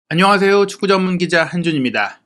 안녕하세요. 축구 전문 기자 한준입니다.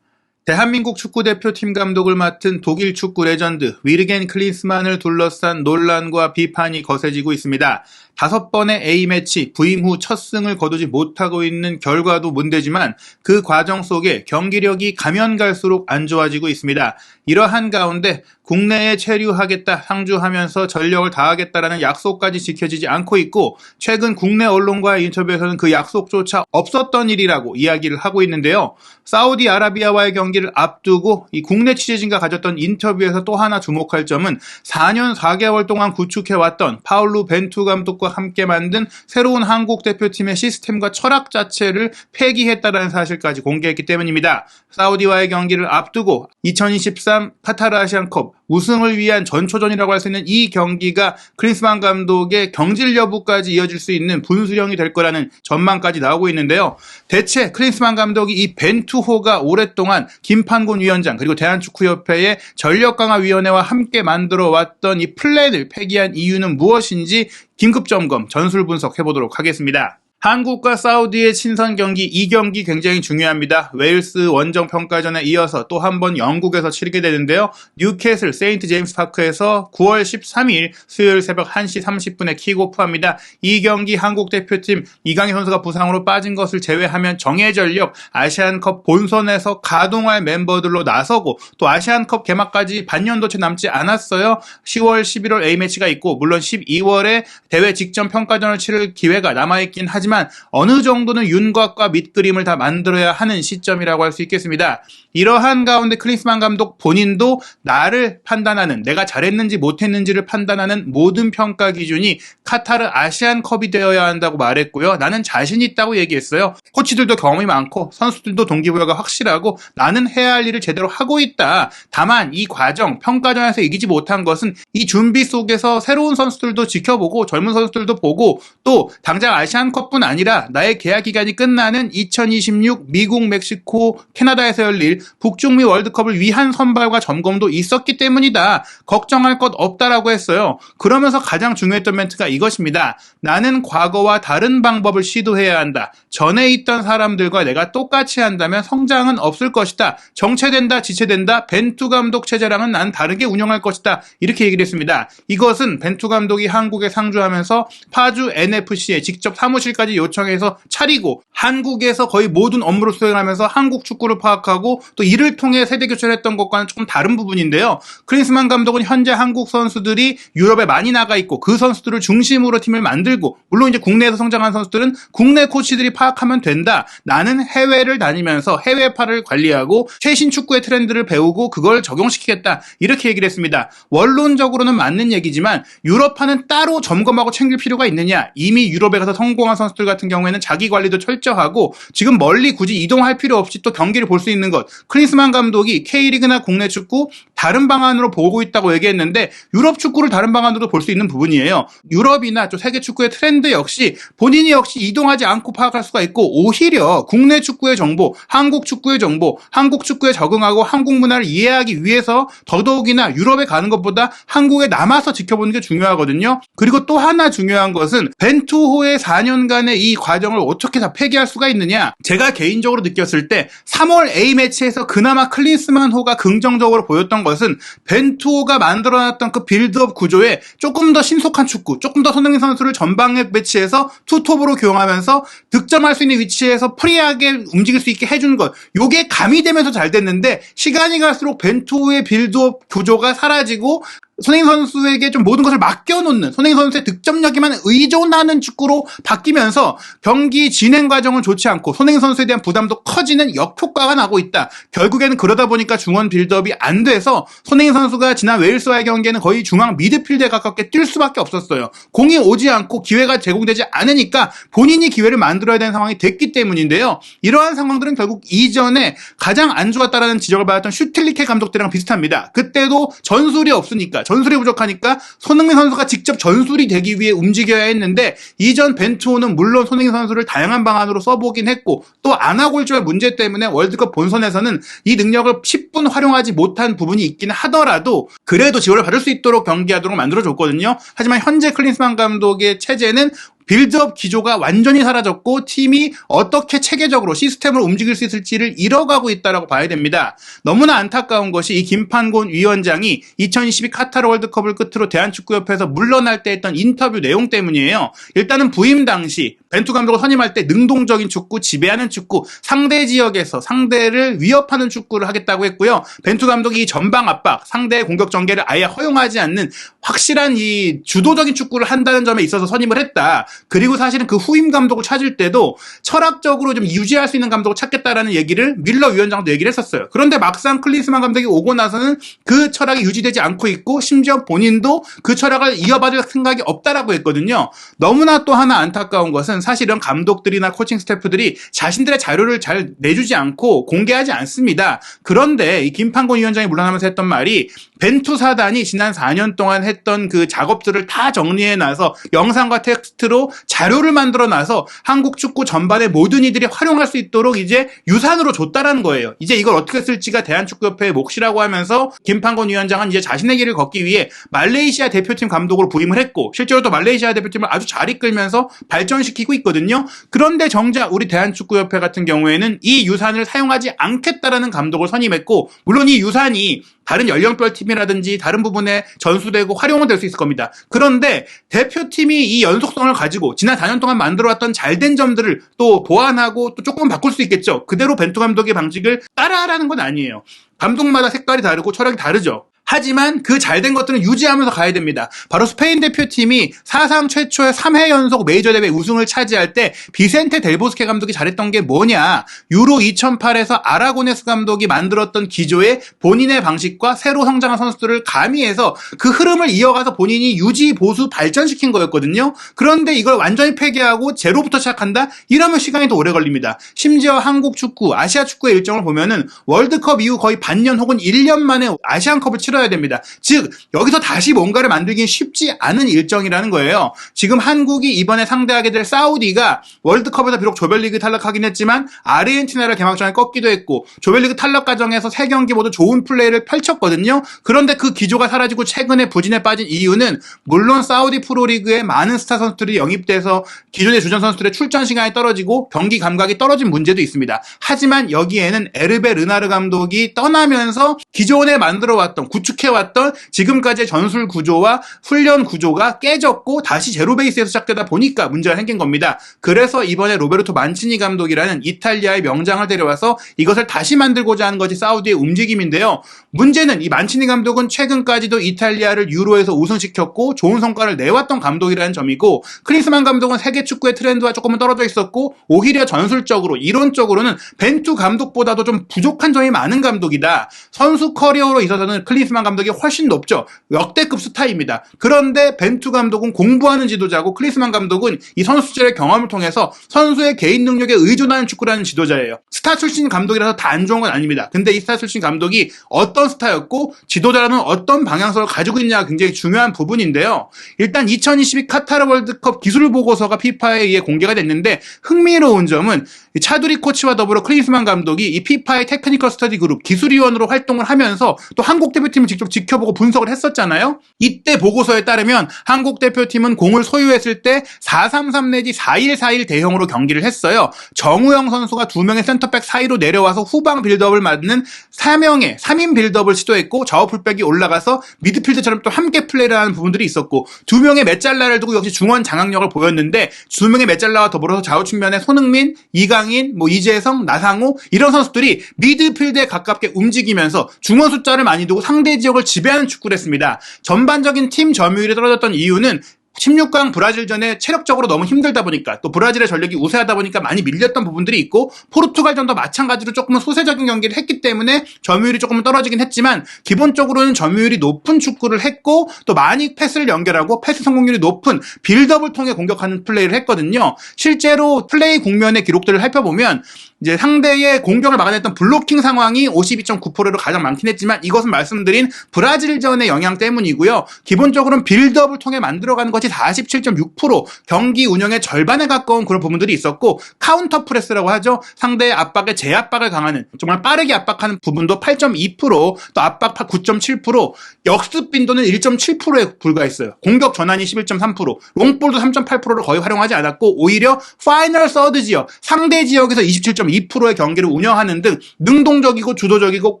대한민국 축구대표팀 감독을 맡은 독일 축구 레전드 위르겐 클린스만을 둘러싼 논란과 비판이 거세지고 있습니다. 5번의 A매치 부임 후 첫 승을 거두지 못하고 있는 결과도 문제지만 그 과정 속에 경기력이 가면 갈수록 안 좋아지고 있습니다. 이러한 가운데 국내에 체류하겠다 상주하면서 전력을 다하겠다라는 약속까지 지켜지지 않고 있고 최근 국내 언론과의 인터뷰에서는 그 약속조차 없었던 일이라고 이야기를 하고 있는데요. 사우디아라비아와의 경기를 앞두고 이 국내 취재진과 가졌던 인터뷰에서 또 하나 주목할 점은 4년 4개월 동안 구축해왔던 파울루 벤투 감독과 함께 만든 새로운 한국 대표팀의 시스템과 철학 자체를 폐기했다는 사실까지 공개했기 때문입니다. 사우디와의 경기를 앞두고 2023 카타르 아시안컵 우승을 위한 전초전이라고 할 수 있는 이 경기가 클린스만 감독의 경질 여부까지 이어질 수 있는 분수령이 될 거라는 전망까지 나오고 있는데요. 대체 클린스만 감독이 이 벤투호가 오랫동안 김판곤 위원장 그리고 대한축구협회의 전력강화위원회와 함께 만들어왔던 이 플랜을 폐기한 이유는 무엇인지 긴급점검, 전술 분석해보도록 하겠습니다. 한국과 사우디의 친선 경기, 이 경기 굉장히 중요합니다. 웨일스 원정 평가전에 이어서 또 한 번 영국에서 치르게 되는데요. 뉴캐슬 세인트 제임스 파크에서 9월 13일 수요일 새벽 1시 30분에 킥오프합니다. 이 경기 한국 대표팀 이강인 선수가 부상으로 빠진 것을 제외하면 정예전력 아시안컵 본선에서 가동할 멤버들로 나서고 또 아시안컵 개막까지 반년도 채 남지 않았어요. 10월, 11월 A매치가 있고 물론 12월에 대회 직전 평가전을 치를 기회가 남아있긴 하지만 어느 정도는 윤곽과 밑그림을 다 만들어야 하는 시점이라고 할 수 있겠습니다. 이러한 가운데 클린스만 감독 본인도 나를 판단하는, 내가 잘했는지 못했는지를 판단하는 모든 평가 기준이 카타르 아시안컵이 되어야 한다고 말했고요. 나는 자신 있다고 얘기했어요. 코치들도 경험이 많고 선수들도 동기부여가 확실하고 나는 해야 할 일을 제대로 하고 있다. 다만 이 과정, 평가전에서 이기지 못한 것은 이 준비 속에서 새로운 선수들도 지켜보고 젊은 선수들도 보고 또 당장 아시안컵뿐 아니라 나의 계약 기간이 끝나는 2026 미국, 멕시코, 캐나다에서 열릴 북중미 월드컵을 위한 선발과 점검도 있었기 때문이다. 걱정할 것 없다라고 했어요. 그러면서 가장 중요했던 멘트가 이것입니다. 나는 과거와 다른 방법을 시도해야 한다. 전에 있던 사람들과 내가 똑같이 한다면 성장은 없을 것이다. 정체된다, 지체된다. 벤투 감독 체제랑은 난 다르게 운영할 것이다. 이렇게 얘기를 했습니다. 이것은 벤투 감독이 한국에 상주하면서 파주 NFC에 직접 사무실까지 요청해서 차리고 한국에서 거의 모든 업무를 수행하면서 한국 축구를 파악하고 또 이를 통해 세대 교체를 했던 것과는 조금 다른 부분인데요. 클린스만 감독은 현재 한국 선수들이 유럽에 많이 나가 있고 그 선수들을 중심으로 팀을 만들고 물론 이제 국내에서 성장한 선수들은 국내 코치들이 파악하면 된다. 나는 해외를 다니면서 해외파를 관리하고 최신 축구의 트렌드를 배우고 그걸 적용시키겠다. 이렇게 얘기를 했습니다. 원론적으로는 맞는 얘기지만 유럽파는 따로 점검하고 챙길 필요가 있느냐. 이미 유럽에 가서 성공한 선수들 같은 경우에는 자기 관리도 철저하고 지금 멀리 굳이 이동할 필요 없이 또 경기를 볼 수 있는 것. 클린스만 감독이 K리그나 국내 축구 다른 방안으로 보고 있다고 얘기했는데 유럽 축구를 다른 방안으로 볼 수 있는 부분이에요. 유럽이나 또 세계 축구의 트렌드 역시 본인이 역시 이동하지 않고 파악할 수가 있고 오히려 국내 축구의 정보, 한국 축구의 정보, 한국 축구에 적응하고 한국 문화를 이해하기 위해서 더더욱이나 유럽에 가는 것보다 한국에 남아서 지켜보는 게 중요하거든요. 그리고 또 하나 중요한 것은 벤투호의 4년간의 이 과정을 어떻게 다 폐기할 수가 있느냐. 제가 개인적으로 느꼈을 때 3월 A매치에서 그나마 클린스만 호가 긍정적으로 보였던 것은 벤투호가 만들어놨던 그 빌드업 구조에 조금 더 신속한 축구, 조금 더 손흥민 선수를 전방에 배치해서 투톱으로 교용하면서 득점할 수 있는 위치에서 프리하게 움직일 수 있게 해준 것. 요게 가미되면서 잘 됐는데 시간이 갈수록 벤투호의 빌드업 구조가 사라지고 손흥민 선수에게 좀 모든 것을 맡겨놓는 손흥민 선수의 득점력에만 의존하는 축구로 바뀌면서 경기 진행 과정은 좋지 않고 손흥민 선수에 대한 부담도 커지는 역효과가 나고 있다. 결국에는 그러다 보니까 중원 빌드업이 안 돼서 손흥민 선수가 지난 웨일스와의 경기에는 거의 중앙 미드필드에 가깝게 뛸 수밖에 없었어요. 공이 오지 않고 기회가 제공되지 않으니까 본인이 기회를 만들어야 되는 상황이 됐기 때문인데요. 이러한 상황들은 결국 이전에 가장 안 좋았다라는 지적을 받았던 슈틸리케 감독들이랑 비슷합니다. 그때도 전술이 없으니까 전술이 부족하니까 손흥민 선수가 직접 전술이 되기 위해 움직여야 했는데 이전 벤투호는 물론 손흥민 선수를 다양한 방안으로 써보긴 했고 또 아나골절 문제 때문에 월드컵 본선에서는 이 능력을 10분 활용하지 못한 부분이 있긴 하더라도 그래도 지원을 받을 수 있도록 경기하도록 만들어줬거든요. 하지만 현재 클린스만 감독의 체제는 빌드업 기조가 완전히 사라졌고 팀이 어떻게 체계적으로 시스템을 움직일 수 있을지를 잃어가고 있다라고 봐야 됩니다. 너무나 안타까운 것이 이 김판곤 위원장이 2022 카타르 월드컵을 끝으로 대한축구협회에서 물러날 때 했던 인터뷰 내용 때문이에요. 일단은 부임 당시 벤투 감독을 선임할 때 능동적인 축구, 지배하는 축구, 상대 지역에서 상대를 위협하는 축구를 하겠다고 했고요. 벤투 감독이 전방 압박, 상대의 공격 전개를 아예 허용하지 않는 확실한 이 주도적인 축구를 한다는 점에 있어서 선임을 했다. 그리고 사실은 그 후임 감독을 찾을 때도 철학적으로 좀 유지할 수 있는 감독을 찾겠다라는 얘기를 밀러 위원장도 얘기를 했었어요. 그런데 막상 클린스만 감독이 오고 나서는 그 철학이 유지되지 않고 있고 심지어 본인도 그 철학을 이어받을 생각이 없다라고 했거든요. 너무나 또 하나 안타까운 것은 사실은 감독들이나 코칭 스태프들이 자신들의 자료를 잘 내주지 않고 공개하지 않습니다. 그런데 이 김판곤 위원장이 물러나면서 했던 말이 벤투 사단이 지난 4년 동안 했던 그 작업들을 다 정리해놔서 영상과 텍스트로 자료를 만들어놔서 한국 축구 전반의 모든 이들이 활용할 수 있도록 이제 유산으로 줬다라는 거예요. 이제 이걸 어떻게 쓸지가 대한축구협회의 몫이라고 하면서 김판곤 위원장은 이제 자신의 길을 걷기 위해 말레이시아 대표팀 감독으로 부임을 했고 실제로 또 말레이시아 대표팀을 아주 잘 이끌면서 발전시키고 있거든요. 그런데 정작 우리 대한축구협회 같은 경우에는 이 유산을 사용하지 않겠다라는 감독을 선임했고 물론 이 유산이 다른 연령별 팀이라든지 다른 부분에 전수되고 활용은 될 수 있을 겁니다. 그런데 대표팀이 이 연속성을 가지고 지난 4년 동안 만들어왔던 잘된 점들을 또 보완하고 또 조금 바꿀 수 있겠죠. 그대로 벤투 감독의 방식을 따라하라는 건 아니에요. 감독마다 색깔이 다르고 철학이 다르죠. 하지만 그 잘된 것들은 유지하면서 가야 됩니다. 바로 스페인 대표팀이 사상 최초의 3회 연속 메이저 대회 우승을 차지할 때 비센테 델보스케 감독이 잘했던 게 뭐냐? 유로 2008에서 아라고네스 감독이 만들었던 기조에 본인의 방식과 새로 성장한 선수들을 가미해서 그 흐름을 이어가서 본인이 유지, 보수, 발전시킨 거였거든요. 그런데 이걸 완전히 폐기하고 제로부터 시작한다? 이러면 시간이 더 오래 걸립니다. 심지어 한국 축구, 아시아 축구의 일정을 보면은 월드컵 이후 거의 반년 혹은 1년 만에 아시안컵을 치러야 됩니다. 즉 여기서 다시 뭔가를 만들긴 쉽지 않은 일정이라는 거예요. 지금 한국이 이번에 상대하게 될 사우디가 월드컵에서 비록 조별리그 탈락하긴 했지만 아르헨티나를 개막전에 꺾기도 했고 조별리그 탈락 과정에서 3경기 모두 좋은 플레이를 펼쳤거든요. 그런데 그 기조가 사라지고 최근에 부진에 빠진 이유는 물론 사우디 프로리그에 많은 스타 선수들이 영입돼서 기존의 주전 선수들의 출전 시간이 떨어지고 경기 감각이 떨어진 문제도 있습니다. 하지만 여기에는 에르베 르나르 감독이 떠나면서 기존에 만들어왔던 구축해왔던 지금까지의 전술 구조와 훈련 구조가 깨졌고 다시 제로 베이스에서 시작되다 보니까 문제가 생긴 겁니다. 그래서 이번에 로베르토 만치니 감독이라는 이탈리아의 명장을 데려와서 이것을 다시 만들고자 하는 것이 사우디의 움직임인데요. 문제는 이 만치니 감독은 최근까지도 이탈리아를 유로에서 우승시켰고 좋은 성과를 내왔던 감독이라는 점이고 클린스만 감독은 세계 축구의 트렌드와 조금은 떨어져 있었고 오히려 전술적으로 이론적으로는 벤투 감독보다도 좀 부족한 점이 많은 감독이다. 선수 커리어로 있어서는 클린스만 감독이 훨씬 높죠. 역대급 스타입니다. 그런데 벤투 감독은 공부하는 지도자고 클린스만 감독은 이 선수 시절의 경험을 통해서 선수의 개인 능력에 의존하는 축구라는 지도자예요. 스타 출신 감독이라서 다 안 좋은 건 아닙니다. 근데 이 스타 출신 감독이 어떤 스타였고 지도자라는 어떤 방향성을 가지고 있냐가 굉장히 중요한 부분인데요. 일단 2022 카타르 월드컵 기술 보고서가 피파에 의해 공개가 됐는데 흥미로운 점은 차두리 코치와 더불어 클린스만 감독이 이 피파의 테크니컬 스터디 그룹 기술위원으로 활동을 하면서 또 한국 대표팀을 직접 지켜보고 분석을 했었잖아요. 이때 보고서에 따르면 한국 대표팀은 공을 소유했을 때 4-3-3 내지 4-1-4-1 대형으로 경기를 했어요. 정우영 선수가 2명의 센터백 사이로 내려와서 후방 빌드업을 맞는 3명의 3인 빌드업을 시도했고 좌우 풀백이 올라가서 미드필드처럼 또 함께 플레이를 하는 부분들이 있었고 2명의 메짤라를 두고 역시 중원 장악력을 보였는데 2명의 메짤라와 더불어서 좌우 측면에 손흥민, 이강인, 이재성, 나상호 이런 선수들이 미드필드에 가깝게 움직이면서 중원 숫자를 많이 두고 상대 지역을 지배하는 축구를 했습니다. 전반적인 팀 점유율이 떨어졌던 이유는 16강 브라질전에 체력적으로 너무 힘들다 보니까 또 브라질의 전력이 우세하다 보니까 많이 밀렸던 부분들이 있고 포르투갈전도 마찬가지로 조금은 소세적인 경기를 했기 때문에 점유율이 조금 떨어지긴 했지만 기본적으로는 점유율이 높은 축구를 했고 또 많이 패스를 연결하고 패스 성공률이 높은 빌드업을 통해 공격하는 플레이를 했거든요. 실제로 플레이 국면의 기록들을 살펴보면 이제 상대의 공격을 막아냈던 블로킹 상황이 52.9%로 가장 많긴 했지만 이것은 말씀드린 브라질전의 영향 때문이고요. 기본적으로는 빌드업을 통해 만들어가는 것이 정확히 47.6%, 경기 운영의 절반에 가까운 그런 부분들이 있었고, 카운터 프레스라고 하죠. 상대의 압박에 재압박을 강하는, 정말 빠르게 압박하는 부분도 8.2%, 또 압박 9.7%, 역습 빈도는 1.7%에 불과했어요. 공격 전환이 11.3%, 롱볼도 3.8%를 거의 활용하지 않았고, 오히려 파이널 서드 지역, 상대 지역에서 27.2%의 경기를 운영하는 등 능동적이고 주도적이고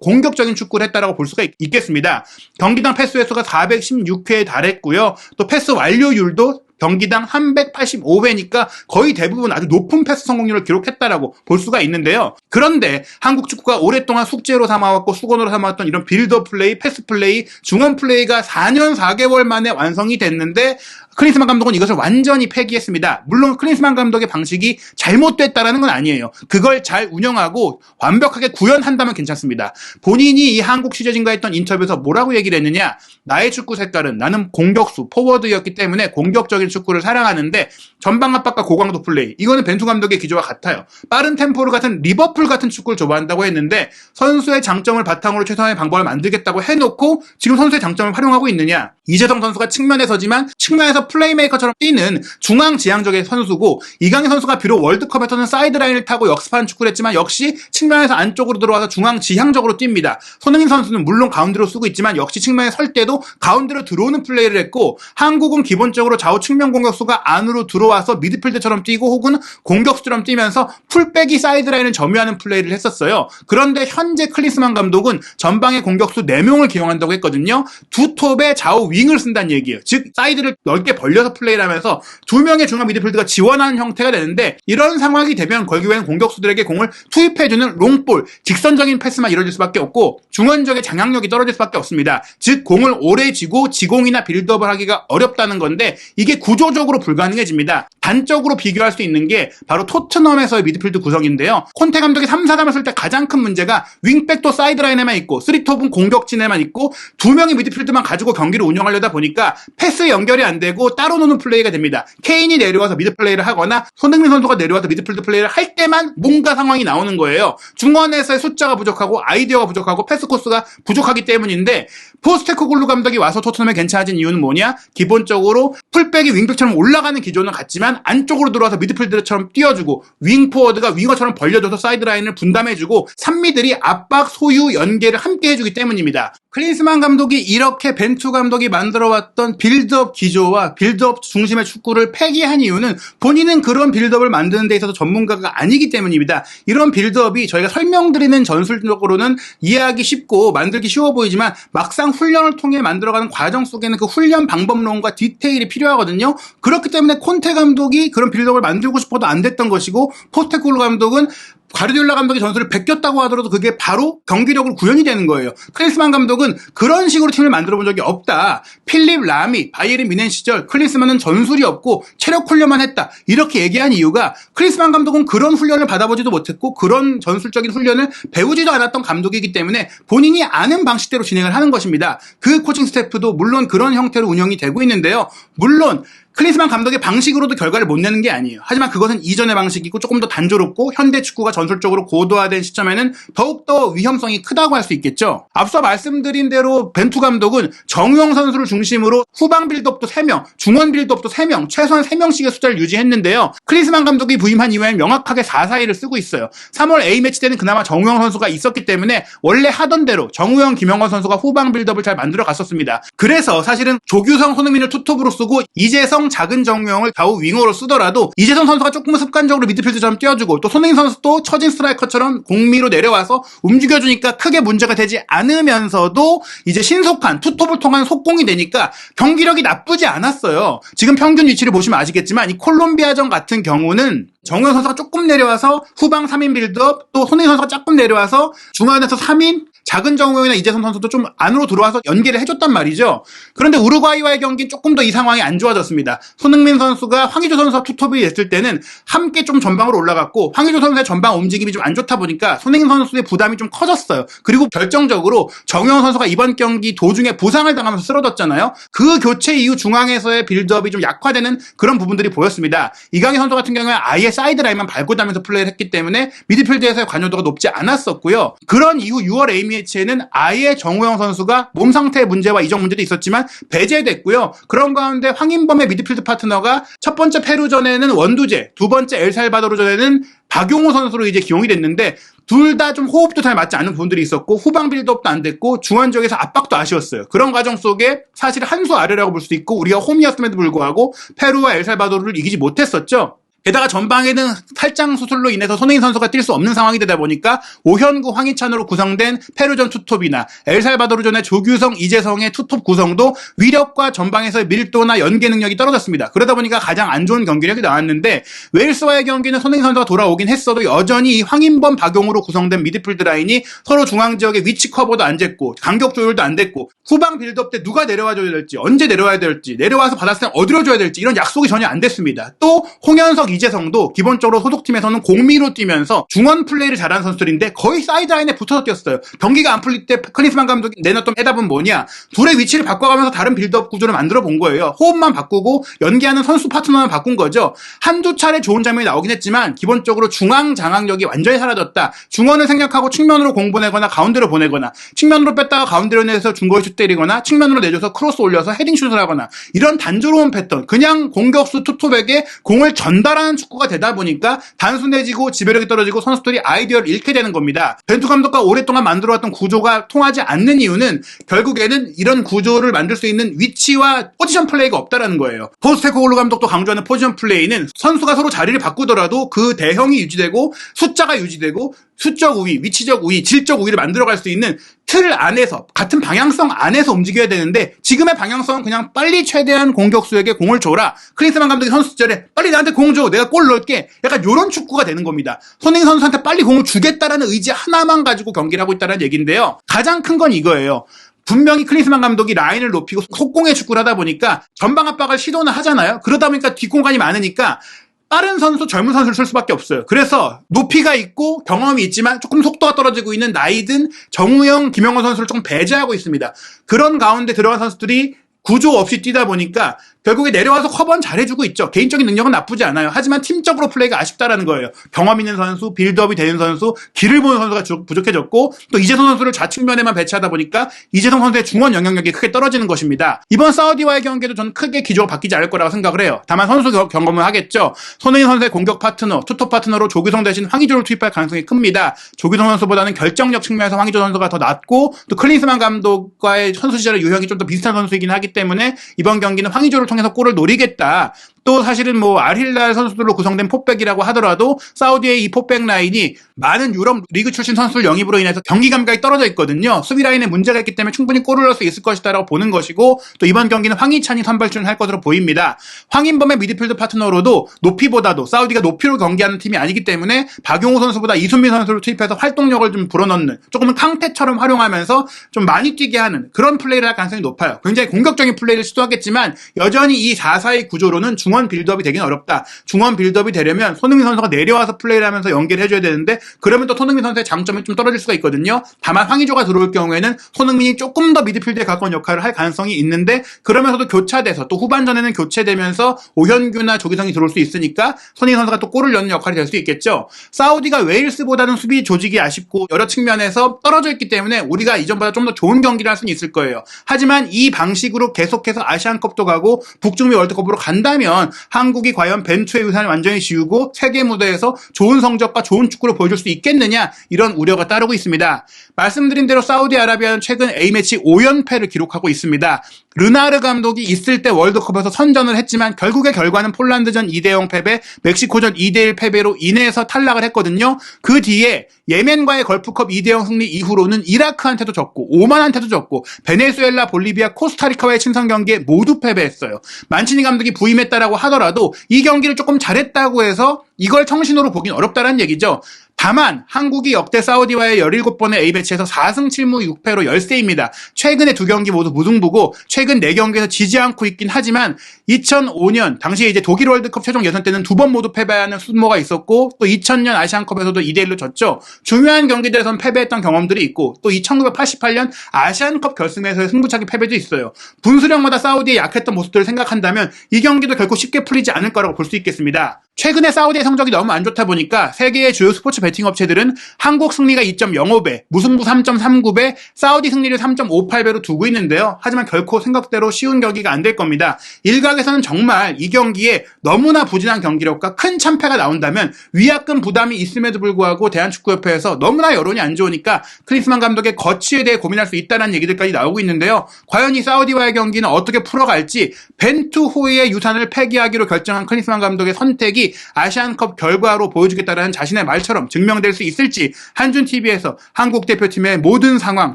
공격적인 축구를 했다라고 볼 수가 있겠습니다. 경기당 패스 횟수가 416회에 달했고요. 또 패스 완료율도 경기당 385회니까 거의 대부분 아주 높은 패스 성공률을 기록했다라고 볼 수가 있는데요. 그런데 한국 축구가 오랫동안 숙제로 삼아왔고 수건으로 삼아왔던 이런 빌드업 플레이, 패스 플레이, 중원 플레이가 4년 4개월 만에 완성이 됐는데 클린스만 감독은 이것을 완전히 폐기했습니다. 물론 클린스만 감독의 방식이 잘못됐다라는 건 아니에요. 그걸 잘 운영하고 완벽하게 구현한다면 괜찮습니다. 본인이 이 한국 취재진과 했던 인터뷰에서 뭐라고 얘기를 했느냐. 나의 축구 색깔은 나는 공격수, 포워드였기 때문에 공격적인 축구를 사랑하는데 전방 압박과 고강도 플레이. 이거는 벤투 감독의 기조와 같아요. 빠른 템포를 같은 리버풀 같은 축구를 좋아한다고 했는데 선수의 장점을 바탕으로 최선의 방법을 만들겠다고 해놓고 지금 선수의 장점을 활용하고 있느냐. 이재성 선수가 측면에서지만 측면에서 플레이메이커처럼 뛰는 중앙지향적인 선수고 이강인 선수가 비록 월드컵에서는 사이드라인을 타고 역습하는 축구를 했지만 역시 측면에서 안쪽으로 들어와서 중앙지향적으로 뜁니다. 손흥민 선수는 물론 가운데로 쓰고 있지만 역시 측면에 설 때도 가운데로 들어오는 플레이를 했고 한국은 기본적으로 좌우 측면 공격수가 안으로 들어와서 미드필드처럼 뛰고 혹은 공격수처럼 뛰면서 풀백이 사이드라인을 점유하는 플레이를 했었어요. 그런데 현재 클린스만 감독은 전방의 공격수 4명을 기용한다고 했거든요. 두 톱에 좌우 윙을 쓴다는 얘기예요. 즉 사이드를 넓게 벌려서 플레이를 하면서 2명의 중앙 미드필드가 지원하는 형태가 되는데 이런 상황이 되면 결국에는 공격수들에게 공을 투입해주는 롱볼, 직선적인 패스만 이루어질 수밖에 없고 중원적의 장악력이 떨어질 수밖에 없습니다. 즉 공을 오래 쥐고 지공이나 빌드업을 하기가 어렵다는 건데 이게 구조적으로 불가능해집니다. 단적으로 비교할 수 있는 게 바로 토트넘에서의 미드필드 구성인데요. 콘테 감독이 3-4-3을 쓸 때 가장 큰 문제가 윙백도 사이드라인에만 있고 3톱은 공격진에만 있고 2명의 미드필드만 가지고 경기를 운영하려다 보니까 패스 연결이 안 되고 따로 노는 플레이가 됩니다. 케인이 내려와서 미드 플레이를 하거나 손흥민 선수가 내려와서 미드필드 플레이를 할 때만 뭔가 상황이 나오는 거예요. 중원에서의 숫자가 부족하고 아이디어가 부족하고 패스 코스가 부족하기 때문인데 포스테코글루 감독이 와서 토트넘에 괜찮아진 이유는 뭐냐? 기본적으로 풀백이 윙백처럼 올라가는 기조는 같지만 안쪽으로 들어와서 미드필드처럼 띄워주고 윙포워드가 윙어처럼 벌려줘서 사이드라인을 분담해주고 산미들이 압박, 소유, 연계를 함께 해주기 때문입니다. 클린스만 감독이 이렇게 벤투 감독이 만들어왔던 빌드업 기조와 빌드업 중심의 축구를 폐기한 이유는 본인은 그런 빌드업을 만드는 데 있어서 전문가가 아니기 때문입니다. 이런 빌드업이 저희가 설명드리는 전술적으로는 이해하기 쉽고 만들기 쉬워 보이지만 막상 훈련을 통해 만들어가는 과정 속에는 그 훈련 방법론과 디테일이 필요하거든요. 그렇기 때문에 콘테 감독이 그런 빌드업을 만들고 싶어도 안 됐던 것이고 포스테코글루 감독은 가르디올라 감독의 전술을 베꼈다고 하더라도 그게 바로 경기력으로 구현이 되는 거예요. 클린스만 감독은 그런 식으로 팀을 만들어 본 적이 없다. 필립 라미, 바이에른 뮌헨 시절 클린스만은 전술이 없고 체력 훈련만 했다. 이렇게 얘기한 이유가 클린스만 감독은 그런 훈련을 받아보지도 못했고 그런 전술적인 훈련을 배우지도 않았던 감독이기 때문에 본인이 아는 방식대로 진행을 하는 것입니다. 그 코칭 스태프도 물론 그런 형태로 운영이 되고 있는데요. 물론 클린스만 감독의 방식으로도 결과를 못 내는 게 아니에요. 하지만 그것은 이전의 방식이고 조금 더 단조롭고 현대 축구가 전술적으로 고도화된 시점에는 더욱더 위험성이 크다고 할 수 있겠죠. 앞서 말씀드린 대로 벤투 감독은 정우영 선수를 중심으로 후방 빌드업도 3명, 중원 빌드업도 3명, 최소한 3명씩의 숫자를 유지했는데요. 클린스만 감독이 부임한 이후에는 명확하게 4-4-2를 쓰고 있어요. 3월 A매치 때는 그나마 정우영 선수가 있었기 때문에 원래 하던 대로 정우영, 김영건 선수가 후방 빌드업을 잘 만들어 갔었습니다. 그래서 사실은 조규성, 손흥민을 투톱으로 쓰고 이재성, 작은 정우영을 좌우 윙어로 쓰더라도 이재성 선수가 조금은 습관적으로 미드필드처럼 뛰어주고 또 손흥민 선수도 처진 스트라이커처럼 공미로 내려와서 움직여주니까 크게 문제가 되지 않으면서도 이제 신속한 투톱을 통한 속공이 되니까 경기력이 나쁘지 않았어요. 지금 평균 위치를 보시면 아시겠지만 이 콜롬비아전 같은 경우는 정우영 선수가 조금 내려와서 후방 3인 빌드업 또 손흥민 선수가 조금 내려와서 중앙에서 3인 작은 정우영이나 이재성 선수도 좀 안으로 들어와서 연계를 해줬단 말이죠. 그런데 우루과이와의 경기는 조금 더 이 상황이 안 좋아졌습니다. 손흥민 선수가 황의조 선수와 투톱이 됐을 때는 함께 좀 전방으로 올라갔고 황의조 선수의 전방 움직임이 좀 안 좋다 보니까 손흥민 선수의 부담이 좀 커졌어요. 그리고 결정적으로 정우영 선수가 이번 경기 도중에 부상을 당하면서 쓰러졌잖아요. 그 교체 이후 중앙에서의 빌드업이 좀 약화되는 그런 부분들이 보였습니다. 이강인 선수 같은 경우에 아예 사이드라인만 밟고 다면서 플레이를 했기 때문에 미드필드에서의 관여도가 높지 않았었고요. 그런 이후 6월 A매치 AH에는 아예 정우영 선수가 몸 상태 문제와 이적 문제도 있었지만 배제됐고요. 그런 가운데 황인범의 미드필드 파트너가 첫 번째 페루전에는 원두재, 두 번째 엘살바도르전에는 박용호 선수로 이제 기용이 됐는데 둘 다 좀 호흡도 잘 맞지 않는 부분들이 있었고 후방 빌드업도 안 됐고 중원 지역에서 압박도 아쉬웠어요. 그런 과정 속에 사실 한 수 아래라고 볼 수도 있고 우리가 홈이었음에도 불구하고 페루와 엘살바도르를 이기지 못했었죠. 게다가 전방에는 탈장 수술로 인해서 손흥민 선수가 뛸 수 없는 상황이 되다 보니까 오현구, 황희찬으로 구성된 페루전 투톱이나 엘살바도르전의 조규성, 이재성의 투톱 구성도 위력과 전방에서의 밀도나 연계 능력이 떨어졌습니다. 그러다 보니까 가장 안 좋은 경기력이 나왔는데 웨일스와의 경기는 손흥민 선수가 돌아오긴 했어도 여전히 이 황인범, 박용호로 구성된 미드필드 라인이 서로 중앙 지역의 위치 커버도 안 됐고 간격 조율도 안 됐고 후방 빌드업 때 누가 내려와 줘야 될지 언제 내려와야 될지 내려와서 받았을 때 어디로 줘야 될지 이런 약속이 전혀 안 됐습니다. 또 홍현석, 이재성도 기본적으로 소속팀에서는 공미로 뛰면서 중원 플레이를 잘하는 선수들인데 거의 사이드라인에 붙어서 뛰었어요. 경기가 안 풀릴 때 클린스만 감독이 내놨던 해답은 뭐냐? 둘의 위치를 바꿔가면서 다른 빌드업 구조를 만들어 본 거예요. 호흡만 바꾸고 연기하는 선수 파트너만 바꾼 거죠. 한두 차례 좋은 장면이 나오긴 했지만 기본적으로 중앙 장악력이 완전히 사라졌다. 중원을 생략하고 측면으로 공 보내거나 가운데로 보내거나 측면으로 뺐다가 가운데로 내서 중거리 슛 때리거나 측면으로 내줘서 크로스 올려서 헤딩 슛을 하거나 이런 단조로운 패턴 그냥 공격수 투톱에게 공을 전달하는 축구가 되다 보니까 단순해지고 지배력이 떨어지고 선수들이 아이디어를 잃게 되는 겁니다. 벤투 감독과 오랫동안 만들어왔던 구조가 통하지 않는 이유는 결국에는 이런 구조를 만들 수 있는 위치와 포지션 플레이가 없다라는 거예요. 포스테코글루 감독도 강조하는 포지션 플레이는 선수가 서로 자리를 바꾸더라도 그 대형이 유지되고 숫자가 유지되고 수적 우위, 위치적 우위, 질적 우위를 만들어갈 수 있는 틀 안에서 같은 방향성 안에서 움직여야 되는데 지금의 방향성은 그냥 빨리 최대한 공격수에게 공을 줘라. 클린스만 감독이 선수 시절에 빨리 나한테 공 줘. 내가 골 넣을게. 약간 이런 축구가 되는 겁니다. 손흥민 선수한테 빨리 공을 주겠다라는 의지 하나만 가지고 경기를 하고 있다는 얘기인데요. 가장 큰 건 이거예요. 분명히 클린스만 감독이 라인을 높이고 속공의 축구를 하다 보니까 전방 압박을 시도는 하잖아요. 그러다 보니까 뒷공간이 많으니까 빠른 선수, 젊은 선수를 쓸 수밖에 없어요. 그래서 높이가 있고 경험이 있지만 조금 속도가 떨어지고 있는 나이든 정우영, 김영호 선수를 조금 배제하고 있습니다. 그런 가운데 들어간 선수들이 구조 없이 뛰다 보니까 결국에 내려와서 커버는 잘해주고 있죠. 개인적인 능력은 나쁘지 않아요. 하지만 팀적으로 플레이가 아쉽다라는 거예요. 경험 있는 선수, 빌드업이 되는 선수, 길을 보는 선수가 부족해졌고 또 이재성 선수를 좌측면에만 배치하다 보니까 이재성 선수의 중원 영향력이 크게 떨어지는 것입니다. 이번 사우디와의 경기도 저는 크게 기조가 바뀌지 않을 거라고 생각을 해요. 다만 선수 경험을 하겠죠. 손흥민 선수의 공격 파트너, 투톱 파트너로 조규성 대신 황의조를 투입할 가능성이 큽니다. 조규성 선수보다는 결정력 측면에서 황의조 선수가 더 낫고 또 클린스만 감독과의 선수 시절의 유형이 좀 더 비슷한 선수이긴 하기 때문에 이번 경기는 황의조를 통해서 골을 노리겠다. 또 사실은 뭐 알힐랄 선수들로 구성된 포백이라고 하더라도 사우디의 이 포백 라인이 많은 유럽 리그 출신 선수들 영입으로 인해서 경기 감각이 떨어져 있거든요. 수비 라인에 문제가 있기 때문에 충분히 골을 넣을 수 있을 것이다라고 보는 것이고 또 이번 경기는 황희찬이 선발출을 할 것으로 보입니다. 황인범의 미드필드 파트너로도 높이보다도 사우디가 높이로 경기하는 팀이 아니기 때문에 박용호 선수보다 이순민 선수를 투입해서 활동력을 좀 불어넣는 조금은 캉테처럼 활용하면서 좀 많이 뛰게 하는 그런 플레이를 할 가능성이 높아요. 굉장히 공격적인 플레이를 시도하겠지만 여전히 이 4-4의 구조로는 중원 빌드업이 되긴 어렵다. 중원 빌드업이 되려면 손흥민 선수가 내려와서 플레이를 하면서 연계를 해줘야 되는데 그러면 또 손흥민 선수의 장점이 좀 떨어질 수가 있거든요. 다만 황의조가 들어올 경우에는 손흥민이 조금 더 미드필드에 가까운 역할을 할 가능성이 있는데 그러면서도 교차돼서 또 후반전에는 교체되면서 오현규나 조기성이 들어올 수 있으니까 손흥민 선수가 또 골을 넣는 역할이 될 수 있겠죠. 사우디가 웨일스보다는 수비 조직이 아쉽고 여러 측면에서 떨어져 있기 때문에 우리가 이전보다 좀 더 좋은 경기를 할 수는 있을 거예요. 하지만 이 방식으로 계속해서 아시안컵도 가고 북중미 월드컵으로 간다면 한국이 과연 벤투의 유산을 완전히 지우고 세계 무대에서 좋은 성적과 좋은 축구를 보여줄 수 있겠느냐 이런 우려가 따르고 있습니다. 말씀드린 대로 사우디아라비아는 최근 A매치 5연패를 기록하고 있습니다. 르나르 감독이 있을 때 월드컵에서 선전을 했지만 결국의 결과는 폴란드전 2대0 패배, 멕시코전 2대1 패배로 인해서 탈락을 했거든요. 그 뒤에 예멘과의 걸프컵 2대0 승리 이후로는 이라크한테도 졌고 오만한테도 졌고 베네수엘라, 볼리비아, 코스타리카와의 친선 경기에 모두 패배했어요. 만치니 감독이 부임했다라고 하더라도 이 경기를 조금 잘했다고 해서 이걸 청신호로 보긴 어렵다는 얘기죠. 다만 한국이 역대 사우디와의 17번의 A매치에서 4승 7무 6패로 열세입니다. 최근에 두 경기 모두 무승부고 최근 4경기에서 지지 않고 있긴 하지만 2005년 당시에 이제 독일 월드컵 최종 예선 때는 2번 모두 패배하는 순모가 있었고 또 2000년 아시안컵에서도 2대1로 졌죠. 중요한 경기들에선 패배했던 경험들이 있고 또 1988년 아시안컵 결승에서의 승부차기 패배도 있어요. 분수령마다 사우디의 약했던 모습들을 생각한다면 이 경기도 결코 쉽게 풀리지 않을 거라고 볼 수 있겠습니다. 최근에 사우디의 성적이 너무 안 좋다 보니까 세계의 주요 스포츠 베팅 업체들은 한국 승리가 2.05배, 무승부 3.39배, 사우디 승리를 3.58배로 두고 있는데요. 하지만 결코 생각대로 쉬운 경기가 안 될 겁니다. 일각에서는 정말 이 경기에 너무나 부진한 경기력과 큰 참패가 나온다면 위약금 부담이 있음에도 불구하고 대한축구협회에서 너무나 여론이 안 좋으니까 클린스만 감독의 거취에 대해 고민할 수 있다는 얘기들까지 나오고 있는데요. 과연 이 사우디와의 경기는 어떻게 풀어갈지, 벤투 호이의 유산을 폐기하기로 결정한 클린스만 감독의 선택이 아시안컵 결과로 보여주겠다는 자신의 말처럼 증명될 수 있을지 한준TV에서 한국 대표팀의 모든 상황,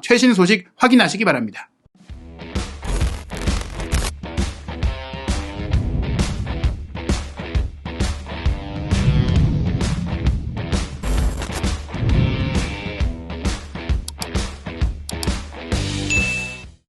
최신 소식 확인하시기 바랍니다.